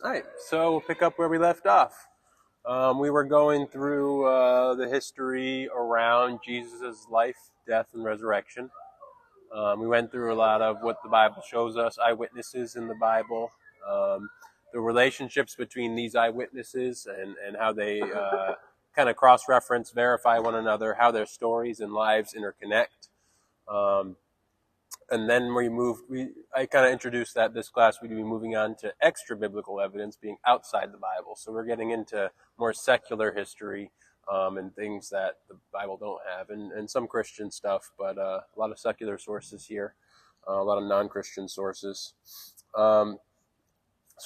All right, so we'll pick up where we left off. We were going through the history around Jesus' life, death, and resurrection. We went through a lot of what the Bible shows us, eyewitnesses in the Bible, the relationships between these eyewitnesses and how they kind of cross-reference, verify one another, how their stories and lives interconnect. And then I kind of introduced that this class we'd be moving on to extra biblical evidence being outside the Bible. So we're getting into more secular history and things that the Bible don't have, and some Christian stuff, but a lot of secular sources here, a lot of non-Christian sources. So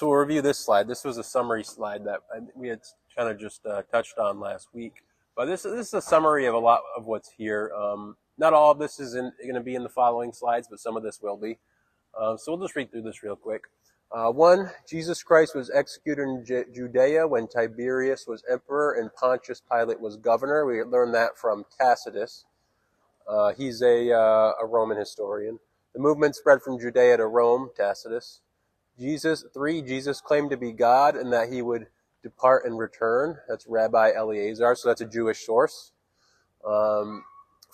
we'll review this slide. This was a summary slide that we had kind of just touched on last week. But this is a summary of a lot of what's here. Not all of this is going to be in the following slides, but some of this will be. So we'll just read through this real quick. 1, Jesus Christ was executed in Judea when Tiberius was emperor and Pontius Pilate was governor. We learned that from Tacitus. He's a Roman historian. The movement spread from Judea to Rome, Tacitus. 3, Jesus claimed to be God and that he would depart and return. That's Rabbi Eleazar, so that's a Jewish source.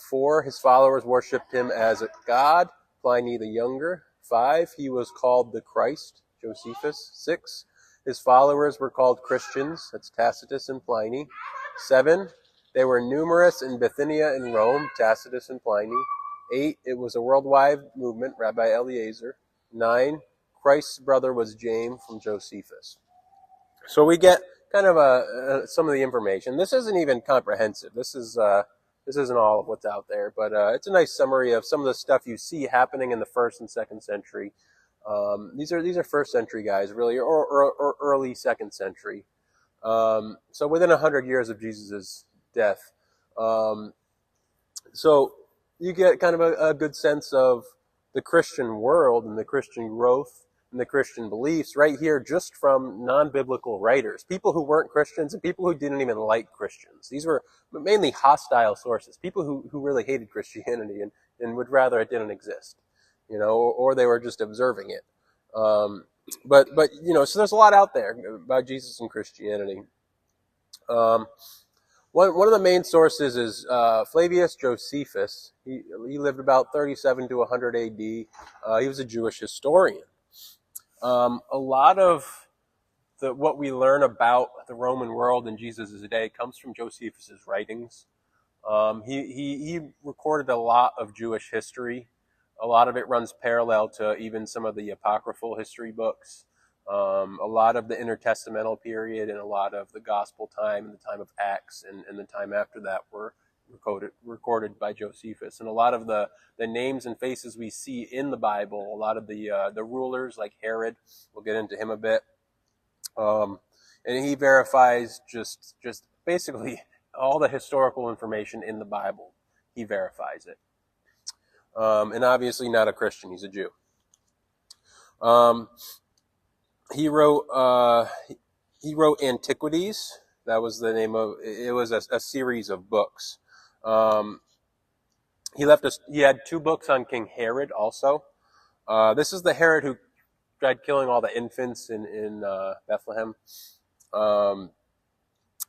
4, his followers worshipped him as a god, Pliny the Younger. 5, he was called the Christ, Josephus. 6, his followers were called Christians. That's Tacitus and Pliny. 7, they were numerous in Bithynia and Rome, Tacitus and Pliny. 8, it was a worldwide movement, Rabbi Eleazar. 9, Christ's brother was James from Josephus. So we get kind of some of the information. This isn't even comprehensive. This isn't all of what's out there, but it's a nice summary of some of the stuff you see happening in the 1st and 2nd century. These are 1st century guys, really, or early 2nd century. So within 100 years of Jesus' death. So you get kind of a good sense of the Christian world and the Christian growth and the Christian beliefs right here just from non-biblical writers, people who weren't Christians and people who didn't even like Christians. These were mainly hostile sources, people who really hated Christianity and would rather it didn't exist, or they were just observing it. But so there's a lot out there about Jesus and Christianity. One of the main sources is Flavius Josephus. He lived about 37 to 100 AD. He was a Jewish historian. A lot of what we learn about the Roman world in Jesus' day comes from Josephus' writings. He recorded a lot of Jewish history. A lot of it runs parallel to even some of the apocryphal history books. A lot of the intertestamental period and a lot of the gospel time and the time of Acts and the time after that were recorded by Josephus. And a lot of the names and faces we see in the Bible, a lot of the rulers like Herod, we'll get into him a bit. And he verifies just basically all the historical information in the Bible. He verifies it. And obviously not a Christian, he's a Jew. He wrote Antiquities. That was the name of it. Was a series of books. He had 2 books on King Herod also. This is the Herod who tried killing all the infants in Bethlehem,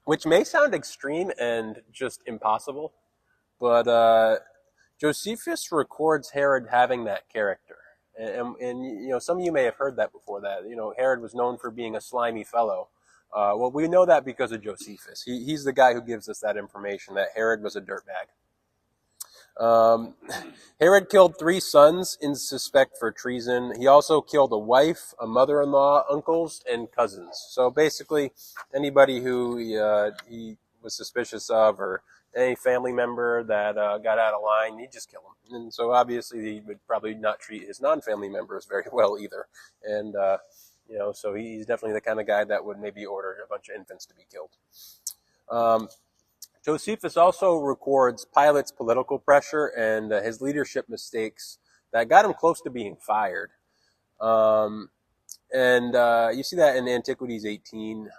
which may sound extreme and just impossible, but Josephus records Herod having that character. And some of you may have heard that before that. Herod was known for being a slimy fellow. Well, we know that because of Josephus. He's the guy who gives us that information, that Herod was a dirtbag. Herod killed 3 sons in suspect for treason. He also killed a wife, a mother-in-law, uncles, and cousins. So basically, anybody who he was suspicious of or any family member that got out of line, he'd just kill him. And so obviously he would probably not treat his non-family members very well either. And, so he's definitely the kind of guy that would maybe order a bunch of infants to be killed. Josephus also records Pilate's political pressure and his leadership mistakes that got him close to being fired. You see that in Antiquities 18.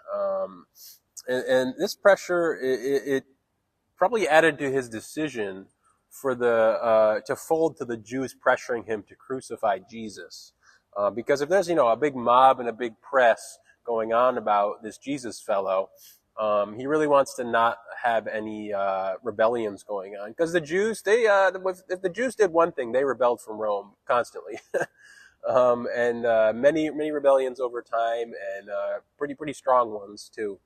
And this pressure, it probably added to his decision for to fold to the Jews pressuring him to crucify Jesus. Because if there's, a big mob and a big press going on about this Jesus fellow. He really wants to not have any rebellions going on, because the Jews, if the Jews did one thing, they rebelled from Rome constantly, and many rebellions over time, and pretty strong ones too.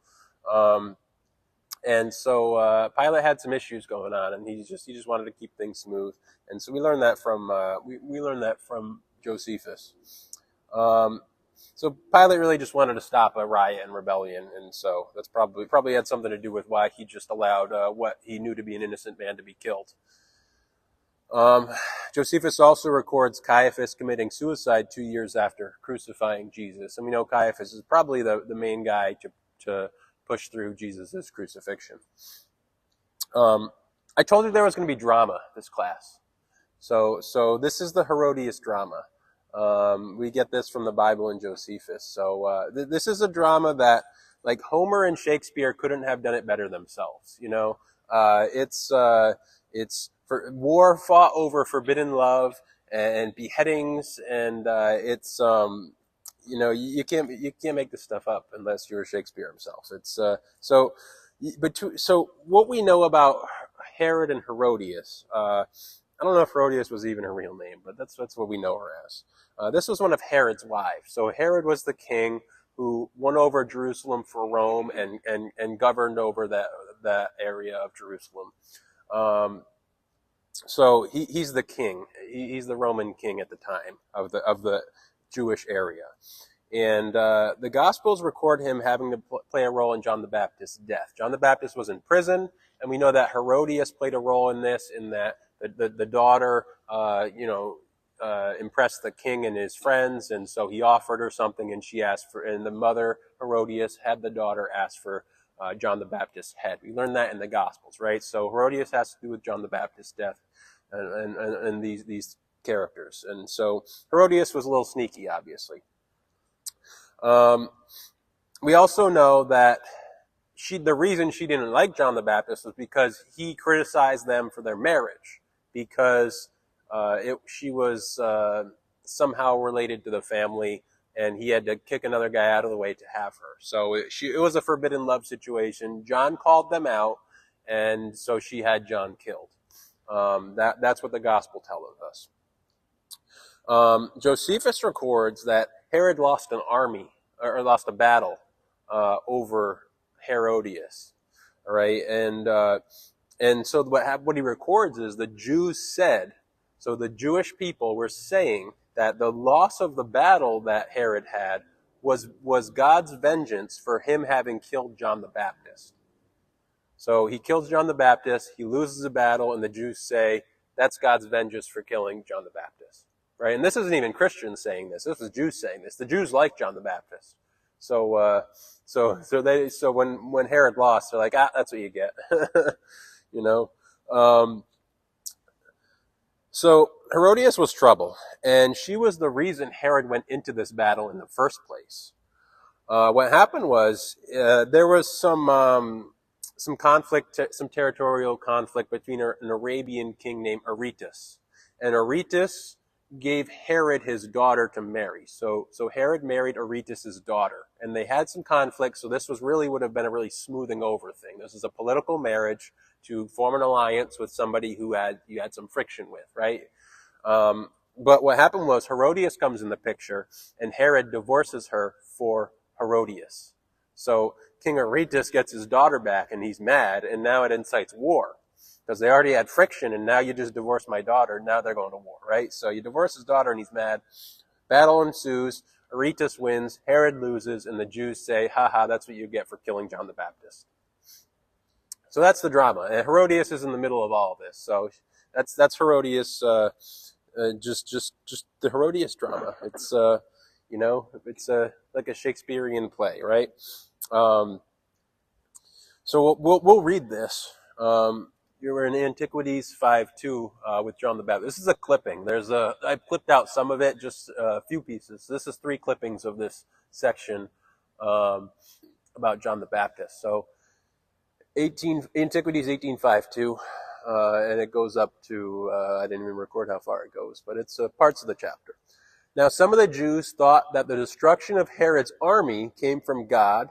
And so Pilate had some issues going on, and he just wanted to keep things smooth. And so we learned that from Josephus. So Pilate really just wanted to stop a riot and rebellion, and so that's probably had something to do with why he just allowed what he knew to be an innocent man to be killed. Josephus also records Caiaphas committing suicide 2 years after crucifying Jesus, and we know Caiaphas is probably the main guy to push through Jesus' crucifixion. I told you there was going to be drama this class, so this is the Herodias drama. We get this from the Bible and Josephus. So this is a drama that, like, Homer and Shakespeare couldn't have done it better themselves. It's for war fought over forbidden love and beheadings, and you can't make this stuff up unless you're Shakespeare himself. It's so what we know about Herod and Herodias. I don't know if Herodias was even her real name, but that's what we know her as. This was one of Herod's wives. So Herod was the king who won over Jerusalem for Rome and governed over that area of Jerusalem. So he's the king. He's the Roman king at the time of the Jewish area. And the Gospels record him having to play a role in John the Baptist's death. John the Baptist was in prison, and we know that Herodias played a role in this, in that the daughter, impressed the king and his friends, and so he offered her something, and she asked for, and the mother, Herodias, had the daughter ask for John the Baptist's head. We learn that in the Gospels, right? So Herodias has to do with John the Baptist's death and these characters. And so Herodias was a little sneaky, obviously. We also know that the reason she didn't like John the Baptist was because he criticized them for their marriage, because she was somehow related to the family, and he had to kick another guy out of the way to have her. So it was a forbidden love situation. John called them out, and so she had John killed. That's what the Gospel tells us. Josephus records that Herod lost an army, or lost a battle over Herodias. All right, and so what he records is the Jews said, so the Jewish people were saying that the loss of the battle that Herod had was God's vengeance for him having killed John the Baptist. So he kills John the Baptist, he loses a battle, and the Jews say that's God's vengeance for killing John the Baptist. Right? And this isn't even Christians saying this. This is Jews saying this. The Jews like John the Baptist. So when Herod lost, they're like, that's what you get. So Herodias was trouble, and she was the reason Herod went into this battle in the first place. What happened was there was some conflict, some territorial conflict between an Arabian king named Aretas, and Aretas gave Herod his daughter to marry. So Herod married Aretas' daughter, and they had some conflict. So this would have been a really smoothing over thing. This is a political marriage to form an alliance with somebody who you had some friction with, right? But what happened was Herodias comes in the picture, and Herod divorces her for Herodias. So King Aretas gets his daughter back, and he's mad, and now it incites war. Because they already had friction, and now you just divorced my daughter, now they're going to war, right? So you divorce his daughter, and he's mad. Battle ensues. Aretas wins. Herod loses, and the Jews say, ha, that's what you get for killing John the Baptist. So that's the drama. And Herodias is in the middle of all of this. So that's Herodias, just the Herodias drama. It's, it's like a Shakespearean play, right? So we'll read this. You're in Antiquities 5:2 with John the Baptist. This is a clipping. I clipped out some of it, just a few pieces. This is 3 clippings of this section about John the Baptist. So Antiquities 18:5-2, and it goes up to I didn't even record how far it goes, but it's parts of the chapter. Now some of the Jews thought that the destruction of Herod's army came from God,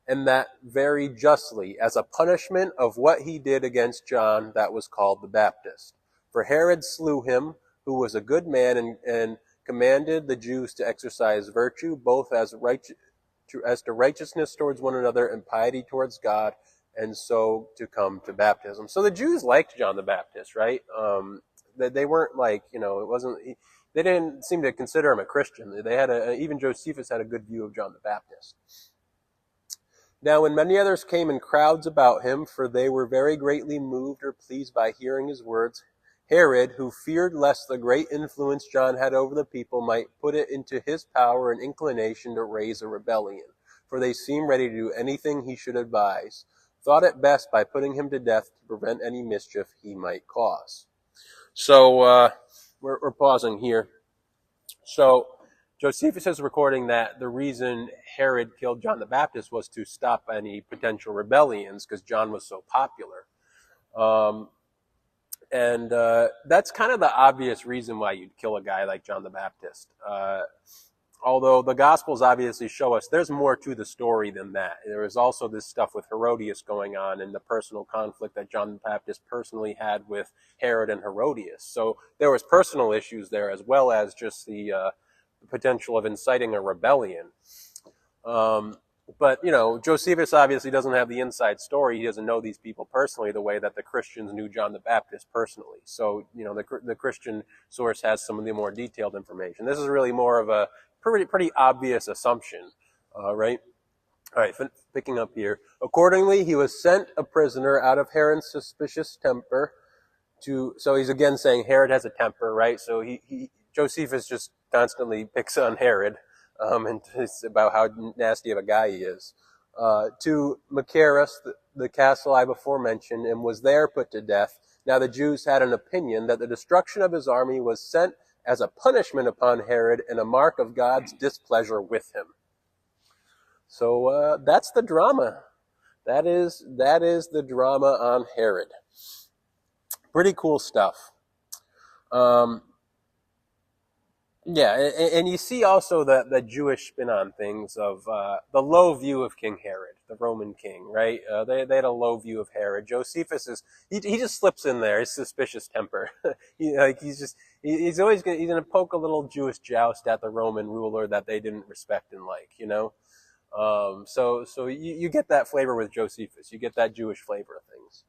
and that very justly, as a punishment of what he did against John that was called the Baptist. For Herod slew him, who was a good man, and commanded the Jews to exercise virtue, both as to righteousness towards one another and piety towards God, and so to come to baptism. So the Jews liked John the Baptist, right? They weren't like, it wasn't, they didn't seem to consider him a Christian. They had even Josephus had a good view of John the Baptist. Now when many others came in crowds about him, for they were very greatly moved or pleased by hearing his words, Herod, who feared lest the great influence John had over the people might put it into his power and inclination to raise a rebellion, for they seemed ready to do anything he should advise, thought it best by putting him to death to prevent any mischief he might cause. So we're pausing here. So Josephus is recording that the reason Herod killed John the Baptist was to stop any potential rebellions because John was so popular. And that's kind of the obvious reason why you'd kill a guy like John the Baptist. Although the Gospels obviously show us there's more to the story than that. There was also this stuff with Herodias going on and the personal conflict that John the Baptist personally had with Herod and Herodias. So there was personal issues there as well as just the potential of inciting a rebellion. But, Josephus obviously doesn't have the inside story. He doesn't know these people personally the way that the Christians knew John the Baptist personally. So, the Christian source has some of the more detailed information. This is really more of a pretty obvious assumption, right? All right, picking up here. Accordingly, he was sent a prisoner out of Herod's suspicious temper so he's again saying Herod has a temper, right? So Josephus just constantly picks on Herod. And it's about how nasty of a guy he is, to Machaerus, the castle I before mentioned, and was there put to death. Now the Jews had an opinion that the destruction of his army was sent as a punishment upon Herod and a mark of God's displeasure with him. So that's the drama. That is the drama on Herod. Pretty cool stuff. Yeah, and you see also the Jewish spin on things of the low view of King Herod, the Roman king, right? They had a low view of Herod. Josephus he just slips in there. His suspicious temper. He's always gonna poke a little Jewish joust at the Roman ruler that they didn't respect and like, So you get that flavor with Josephus. You get that Jewish flavor of things,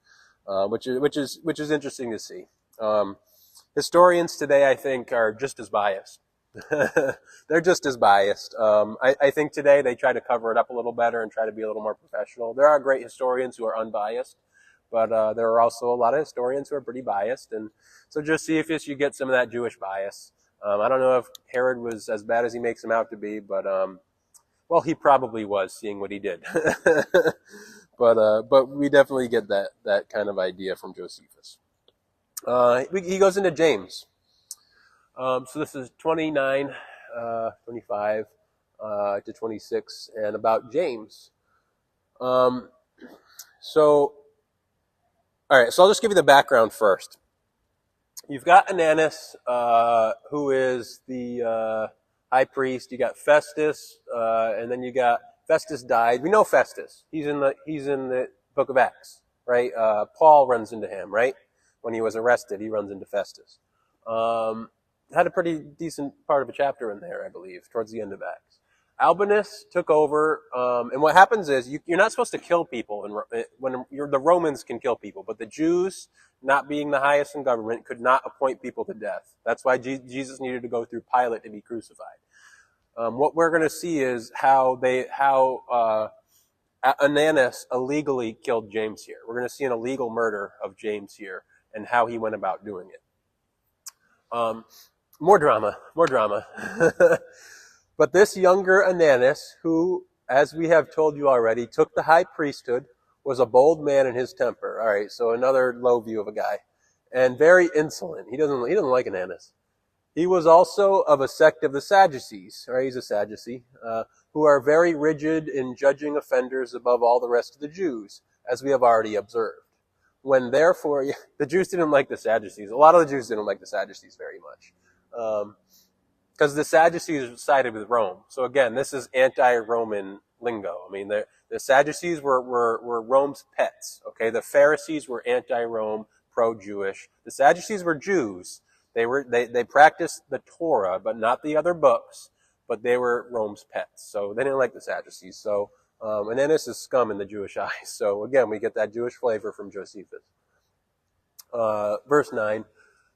which is interesting to see. Historians today, I think, are just as biased. They're just as biased. I think today they try to cover it up a little better and try to be a little more professional. There are great historians who are unbiased, but there are also a lot of historians who are pretty biased. And so Josephus, you get some of that Jewish bias. I don't know if Herod was as bad as he makes him out to be, but well, he probably was, seeing what he did. But we definitely get that kind of idea from Josephus. He goes into James. So this is 29, 25 to 26, and about James. All right, so I'll just give you the background first. You've got Ananus, who is the high priest. You got Festus, and then you got Festus died. We know Festus. He's in the book of Acts, right? Paul runs into him, right? When he was arrested, he runs into Festus. Had a pretty decent part of a chapter in there, I believe, towards the end of Acts. Albinus took over, and what happens is you're not supposed to kill people the Romans can kill people, but the Jews, not being the highest in government, could not appoint people to death. That's why Jesus needed to go through Pilate to be crucified. What we're going to see is how Ananus illegally killed James here. We're going to see an illegal murder of James here and how he went about doing it. More drama. But this younger Ananus, who, as we have told you already, took the high priesthood, was a bold man in his temper. All right, so another low view of a guy. And very insolent. He doesn't like Ananus. He was also of a sect of the Sadducees, right? He's a Sadducee, who are very rigid in judging offenders above all the rest of the Jews, as we have already observed. When therefore, the Jews didn't like the Sadducees. A lot of the Jews didn't like the Sadducees very much. because the Sadducees sided with Rome. So again, this is anti-Roman lingo. I mean, the Sadducees were Rome's pets. Okay, the Pharisees were anti-Rome, pro-Jewish. The Sadducees were Jews. They practiced the Torah, but not the other books. But they were Rome's pets, so they didn't like the Sadducees. So Ananus is scum in the Jewish eyes. So again, we get that Jewish flavor from Josephus. Verse 9.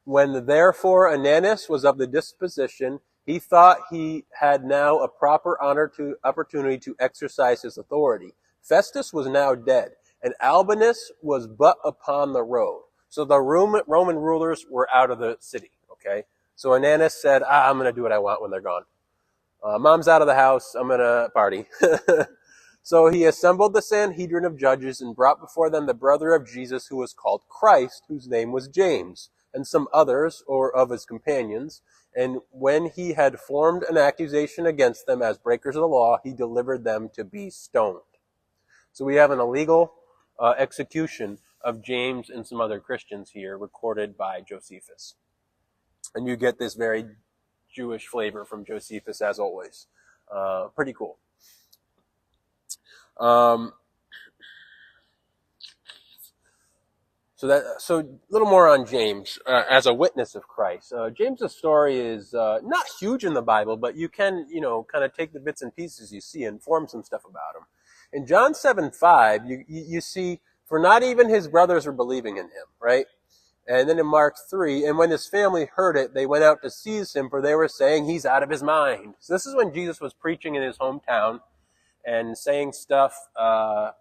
When therefore Ananus was of the disposition, he thought he had now a proper opportunity to exercise his authority. Festus was now dead, and Albinus was but upon the road. So the Roman rulers were out of the city, okay? So Ananus said, I'm going to do what I want when they're gone. Mom's out of the house, I'm going to party. So he assembled the Sanhedrin of judges and brought before them the brother of Jesus, who was called Christ, whose name was James, and some others, or of his companions. And when he had formed an accusation against them as breakers of the law, he delivered them to be stoned. So we have an illegal execution of James and some other Christians here, recorded by Josephus. And you get this very Jewish flavor from Josephus, as always. Pretty cool. So a little more on James as a witness of Christ. James's story is not huge in the Bible, but you can, kind of take the bits and pieces you see and form some stuff about him. In John 7:5, you see, for not even his brothers were believing in him, right? And then in Mark 3, and when his family heard it, they went out to seize him, for they were saying he's out of his mind. So this is when Jesus was preaching in his hometown and saying stuff, I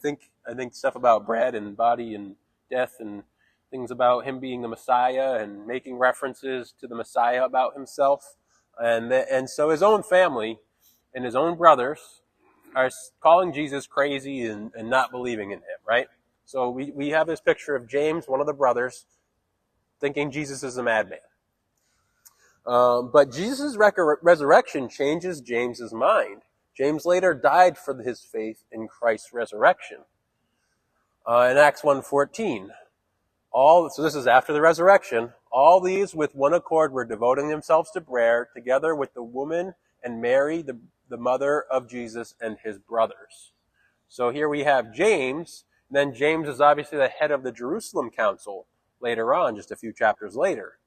think stuff about bread and body and death and things about him being the Messiah and making references to the Messiah about himself. And so his own family and his own brothers are calling Jesus crazy and not believing in him, right? So we have this picture of James, one of the brothers, thinking Jesus is a madman. But Jesus' resurrection changes James's mind. James later died for his faith in Christ's resurrection. In Acts 1:14, so this is after the resurrection, all these with one accord were devoting themselves to prayer, together with the woman and Mary, the mother of Jesus, and his brothers. So here we have James. Then James is obviously the head of the Jerusalem Council later on, just a few chapters later.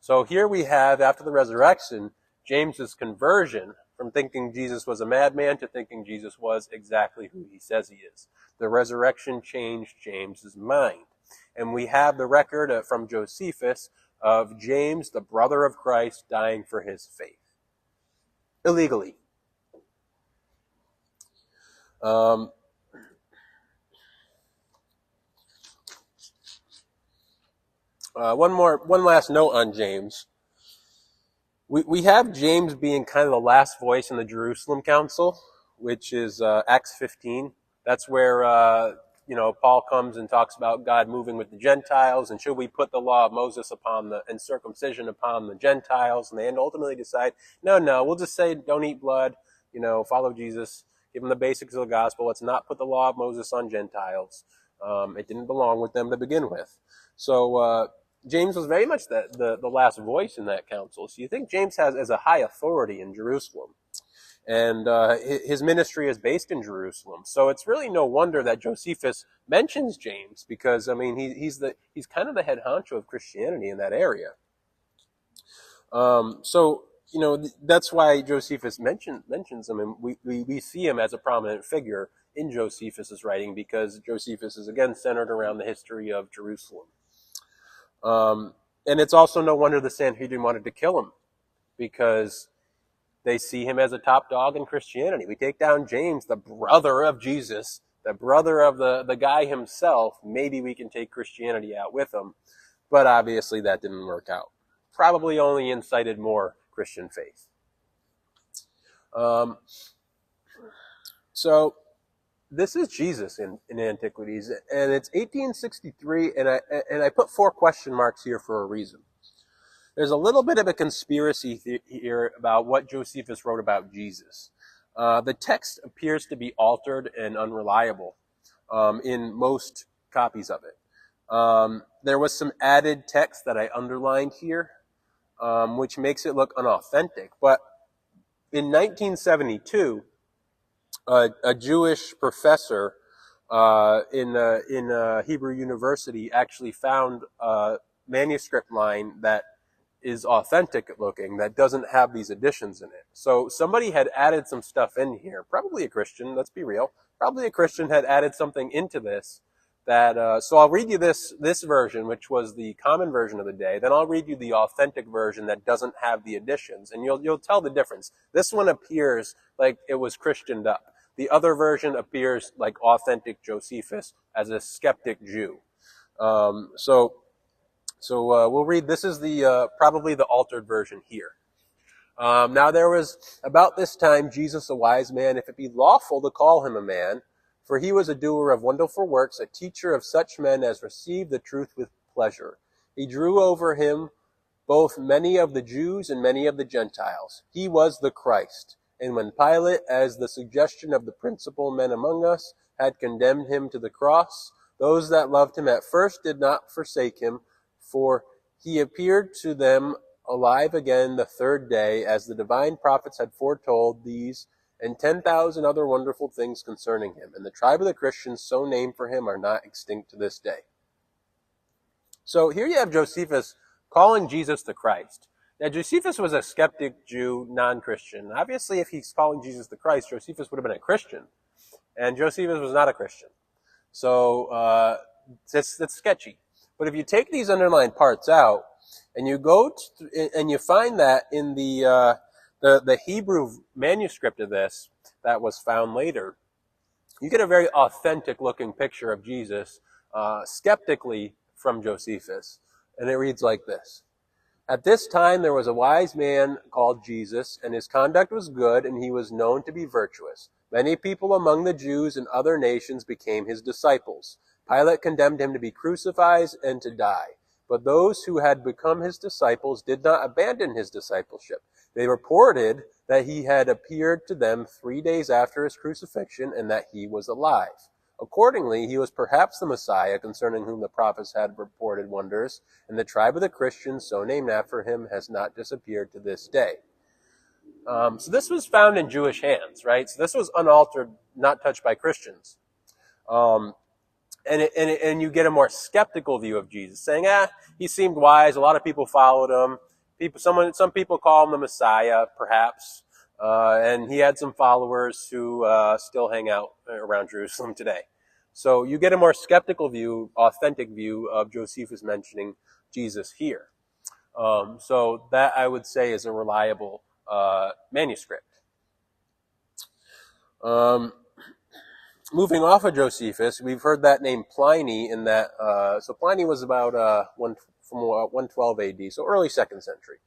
So here we have, after the resurrection, James's conversion from thinking Jesus was a madman to thinking Jesus was exactly who he says he is. The resurrection changed James's mind. And we have the record from Josephus of James, the brother of Christ, dying for his faith. Illegally. One last note on James. We have James being kind of the last voice in the Jerusalem Council, which is Acts 15. That's where Paul comes and talks about God moving with the Gentiles, and should we put the law of Moses and circumcision upon the Gentiles? And they ultimately decide, no, we'll just say don't eat blood, follow Jesus, give them the basics of the gospel. Let's not put the law of Moses on Gentiles. It didn't belong with them to begin with. So James was very much the last voice in that council. So you think James has a high authority in Jerusalem. And his ministry is based in Jerusalem. So it's really no wonder that Josephus mentions James, because, he's kind of the head honcho of Christianity in that area. That's why Josephus mentions him, and we see him as a prominent figure in Josephus's writing, because Josephus is, again, centered around the history of Jerusalem. And it's also no wonder the Sanhedrin wanted to kill him, because they see him as a top dog in Christianity. We take down James, the brother of Jesus, the brother of the guy himself. Maybe we can take Christianity out with him. But obviously that didn't work out. Probably only incited more Christian faith. So this is Jesus in Antiquities, and it's 1863, and I put 4 question marks here for a reason. There's a little bit of a conspiracy here about what Josephus wrote about Jesus. The text appears to be altered and unreliable in most copies of it. There was some added text that I underlined here. which makes it look unauthentic. But in 1972, a Jewish professor in Hebrew University actually found a manuscript line that is authentic looking, that doesn't have these additions in it. So somebody had added some stuff in here, probably a Christian, let's be real, probably a Christian had added something into this that, so I'll read you this version, which was the common version of the day, then I'll read you the authentic version that doesn't have the additions, and you'll tell the difference. This one appears like it was Christianed up. The other version appears like authentic Josephus as a skeptic Jew. So we'll read, this is the probably the altered version here. Now there was about this time Jesus a wise man, if it be lawful to call him a man, for he was a doer of wonderful works, a teacher of such men as receive the truth with pleasure. He drew over him both many of the Jews and many of the Gentiles. He was the Christ. And when Pilate, as the suggestion of the principal men among us, had condemned him to the cross, those that loved him at first did not forsake him, for he appeared to them alive again the third day, as the divine prophets had foretold these and 10,000 other wonderful things concerning him. And the tribe of the Christians so named for him are not extinct to this day. So here you have Josephus calling Jesus the Christ. Now Josephus was a skeptic Jew, non-Christian. Obviously if he's calling Jesus the Christ, Josephus would have been a Christian. And Josephus was not a Christian. So it's sketchy. But if you take these underlined parts out, and you go and you find that in the Hebrew manuscript of this that was found later, you get a very authentic looking picture of Jesus, skeptically from Josephus. And it reads like this. At this time there was a wise man called Jesus, and his conduct was good, and he was known to be virtuous. Many people among the Jews and other nations became his disciples. Pilate condemned him to be crucified and to die. But those who had become his disciples did not abandon his discipleship. They reported that he had appeared to them 3 days after his crucifixion and that he was alive. Accordingly, he was perhaps the Messiah, concerning whom the prophets had reported wonders, and the tribe of the Christians, so named after him, has not disappeared to this day. So this was found in Jewish hands, right? So this was unaltered, not touched by Christians. And you get a more skeptical view of Jesus, saying, he seemed wise. A lot of people followed him. Some people call him the Messiah, perhaps. And he had some followers who still hang out around Jerusalem today. So you get a more skeptical view, authentic view of Josephus mentioning Jesus here. So that, I would say, is a reliable manuscript. Moving off of Josephus, we've heard that name Pliny in that, so Pliny was about from 112 AD, so early 2nd century.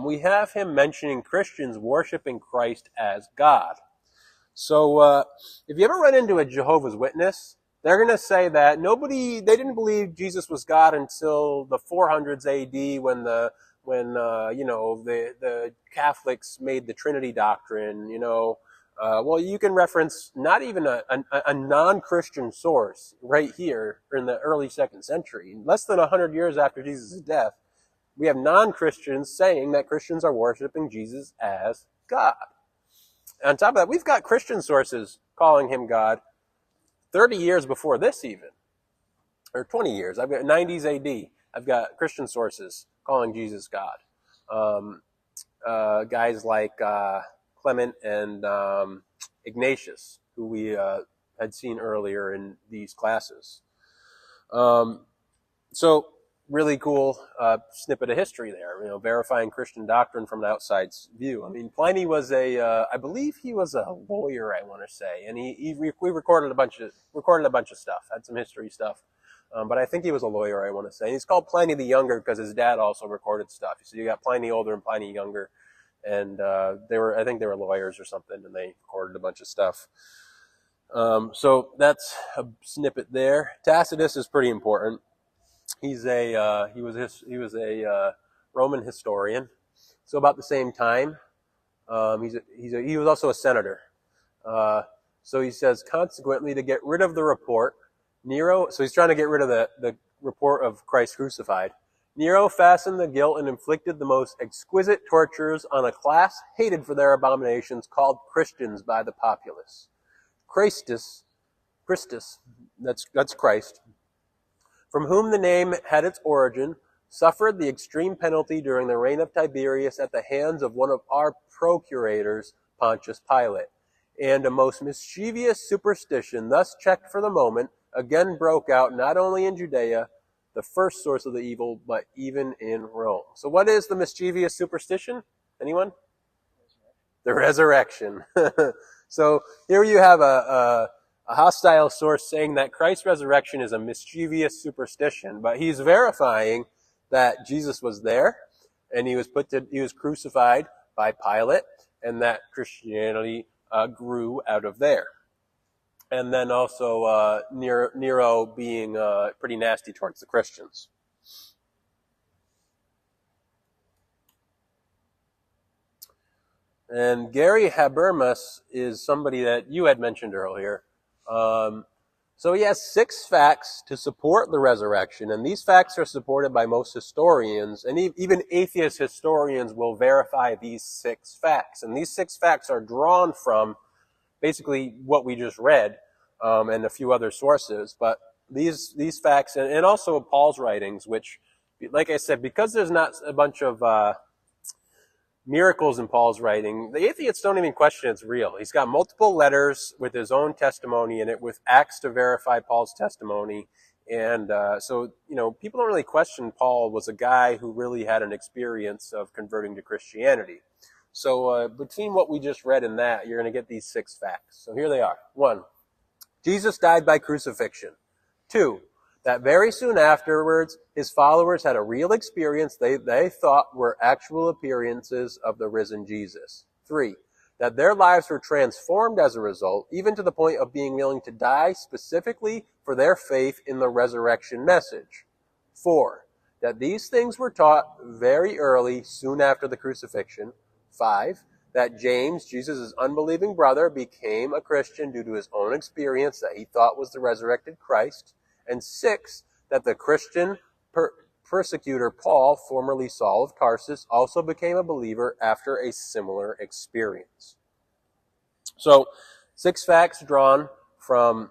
We have him mentioning Christians worshiping Christ as God. So if you ever run into a Jehovah's Witness, they're going to say that they didn't believe Jesus was God until the 400s AD when the Catholics made the Trinity doctrine, well, you can reference not even a non-Christian source right here in the early 2nd century. Less than 100 years after Jesus' death, we have non-Christians saying that Christians are worshiping Jesus as God. On top of that, we've got Christian sources calling him God 30 years before this even, or 20 years. I've got 90s AD. I've got Christian sources calling Jesus God. Guys like Clement and Ignatius, who we had seen earlier in these classes. So really cool snippet of history there, verifying Christian doctrine from an outside view. I mean, Pliny was I believe he was a lawyer, I want to say, and we recorded a bunch of stuff, had some history stuff. But I think he was a lawyer, I want to say. And he's called Pliny the Younger because his dad also recorded stuff. So you got Pliny Older and Pliny Younger. And I think they were lawyers or something, and they recorded a bunch of stuff. So that's a snippet there. Tacitus is pretty important. He was a Roman historian. So about the same time, he was also a senator. So he says, consequently, to get rid of the report, Nero. So he's trying to get rid of the report of Christ crucified. Nero fastened the guilt and inflicted the most exquisite tortures on a class hated for their abominations, called Christians by the populace. Christus, that's Christ, from whom the name had its origin, suffered the extreme penalty during the reign of Tiberius at the hands of one of our procurators, Pontius Pilate. And a most mischievous superstition, thus checked for the moment, again broke out not only in Judea, the first source of the evil, but even in Rome. So what is the mischievous superstition? Anyone? The resurrection. So here you have a hostile source saying that Christ's resurrection is a mischievous superstition, but he's verifying that Jesus was there and he was crucified by Pilate, and that Christianity grew out of there. And then also Nero being pretty nasty towards the Christians. And Gary Habermas is somebody that you had mentioned earlier. So he has 6 facts to support the resurrection, and these facts are supported by most historians, and even atheist historians will verify these 6 facts. And these 6 facts are drawn from basically what we just read, and a few other sources. But these facts, and also Paul's writings, which, like I said, because there's not a bunch of miracles in Paul's writing, the atheists don't even question it's real. He's got multiple letters with his own testimony in it, with Acts to verify Paul's testimony. And so, people don't really question Paul was a guy who really had an experience of converting to Christianity. So between what we just read and that, you're going to get these 6 facts. So here they are. 1, Jesus died by crucifixion. 2, that very soon afterwards, his followers had a real experience they thought were actual appearances of the risen Jesus. 3, that their lives were transformed as a result, even to the point of being willing to die specifically for their faith in the resurrection message. 4, that these things were taught very early, soon after the crucifixion. 5, that James, Jesus' unbelieving brother, became a Christian due to his own experience that he thought was the resurrected Christ. And 6, that the Christian persecutor Paul, formerly Saul of Tarsus, also became a believer after a similar experience. So, 6 facts drawn from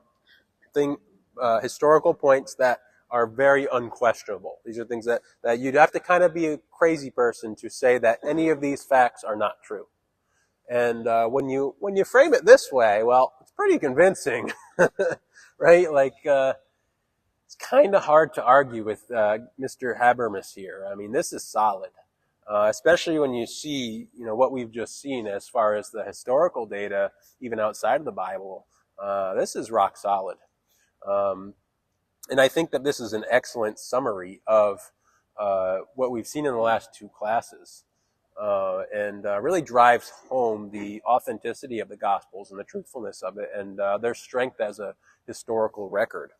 historical points that are very unquestionable. These are things that you'd have to kind of be a crazy person to say that any of these facts are not true. And when you frame it this way, well, it's pretty convincing, right? Like, it's kind of hard to argue with Mr. Habermas here. I mean, this is solid, especially when you see, what we've just seen as far as the historical data, even outside of the Bible. This is rock solid. And I think that this is an excellent summary of what we've seen in the last 2 classes, and really drives home the authenticity of the Gospels and the truthfulness of it, and their strength as a historical record.